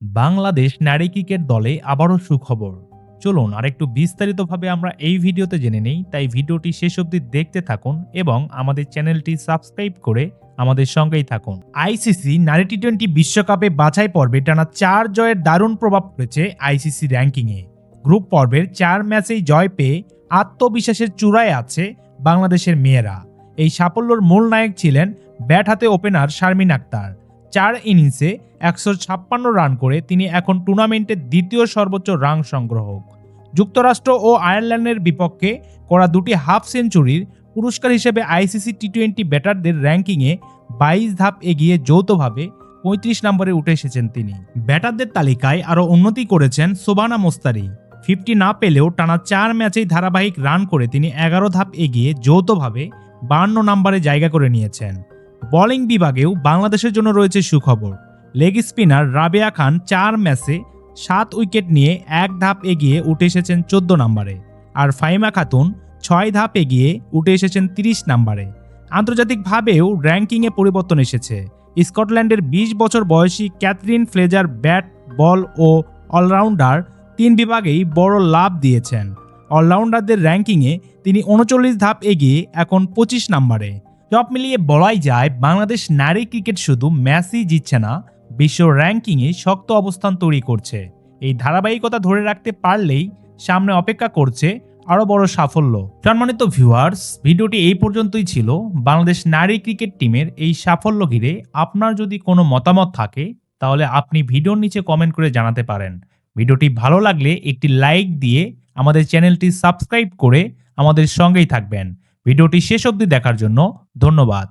বাংলাদেশ নারী ক্রিকেট দলে আবারও সুখবর। চলুন আরেকটু বিস্তারিতভাবে আমরা এই ভিডিওতে জেনে নেই, তাই ভিডিওটি শেষ অবধি দেখতে থাকুন এবং আমাদের চ্যানেলটি সাবস্ক্রাইব করে আমাদের সঙ্গেই থাকুন। আইসিসি নারী টি-20 বিশ্বকাপে বাছাই পর্বে টানা 4 জয়ের দারুণ প্রভাব পড়েছে আইসিসি র্যাঙ্কিংয়ে। গ্রুপ পর্বের 4 ম্যাচেই জয় পেয়ে আত্মবিশ্বাসের চূড়ায় আছে বাংলাদেশের মেয়েরা। এই সাফল্যের মূল নায়ক ছিলেন ব্যাট হাতে ওপেনার শারমিন আক্তার। 4 ইনিংসে 156 রান করে তিনি এখন টুর্নামেন্টের দ্বিতীয় সর্বোচ্চ রান সংগ্রাহক। যুক্তরাষ্ট্র ও আয়ারল্যান্ডের বিপক্ষে করা দুটি হাফ সেঞ্চুরির পুরস্কার হিসেবে আইসিসি টি-20 ব্যাটারদের র্যাঙ্কিংয়ে 22 ধাপ এগিয়ে যৌথভাবে 35 নম্বরে উঠে এসেছেন তিনি। ব্যাটারদের তালিকায় আরও উন্নতি করেছেন শোবানা মোস্তারি। 50 না পেলেও টানা 4 ম্যাচেই ধারাবাহিক রান করে তিনি 11 ধাপ এগিয়ে যৌথভাবে 52 নম্বরে জায়গা করে নিয়েছেন। বোলিং বিভাগেও বাংলাদেশের জন্য রয়েছে সুখবর। লেগ স্পিনার রাবেয়া খান 4 ম্যাচে 7 উইকেট নিয়ে 1 ধাপ এগিয়ে উঠে এসেছেন 14 নম্বরে, আর ফাহিমা খাতুন 6 ধাপ এগিয়ে উঠে এসেছেন 30 নম্বরে। আন্তর্জাতিকভাবেও র্যাঙ্কিংয়ে পরিবর্তন এসেছে। স্কটল্যান্ডের 20 বছর বয়সী ক্যাথরিন ফ্লেজার ব্যাট, বল ও অলরাউন্ডার 3 বিভাগেই বড় লাভ দিয়েছেন। অলরাউন্ডারদের র্যাঙ্কিংয়ে তিনি 39 ধাপ এগিয়ে এখন 25 নম্বরে। সব মিলিয়ে বলাই যায় বাংলাদেশ নারী ক্রিকেট শুধু ম্যাচই জিতছে না, বিশ্ব র্যাঙ্কিংয়ে শক্ত অবস্থান তৈরি করছে। এই ধারাবাহিকতা ধরে রাখতে পারলেই সামনে অপেক্ষা করছে আরও বড় সাফল্য। সম্মানিত ভিউয়ার্স, ভিডিওটি এই পর্যন্তই ছিল। বাংলাদেশ নারী ক্রিকেট টিমের এই সাফল্য ঘিরে আপনার যদি কোনো মতামত থাকে তাহলে আপনি ভিডিওর নিচে কমেন্ট করে জানাতে পারেন। ভিডিওটি ভালো লাগলে একটি লাইক দিয়ে আমাদের চ্যানেলটি সাবস্ক্রাইব করে আমাদের সঙ্গেই থাকবেন। ভিডিওটি শেষ অবধি দেখার জন্য ধন্যবাদ।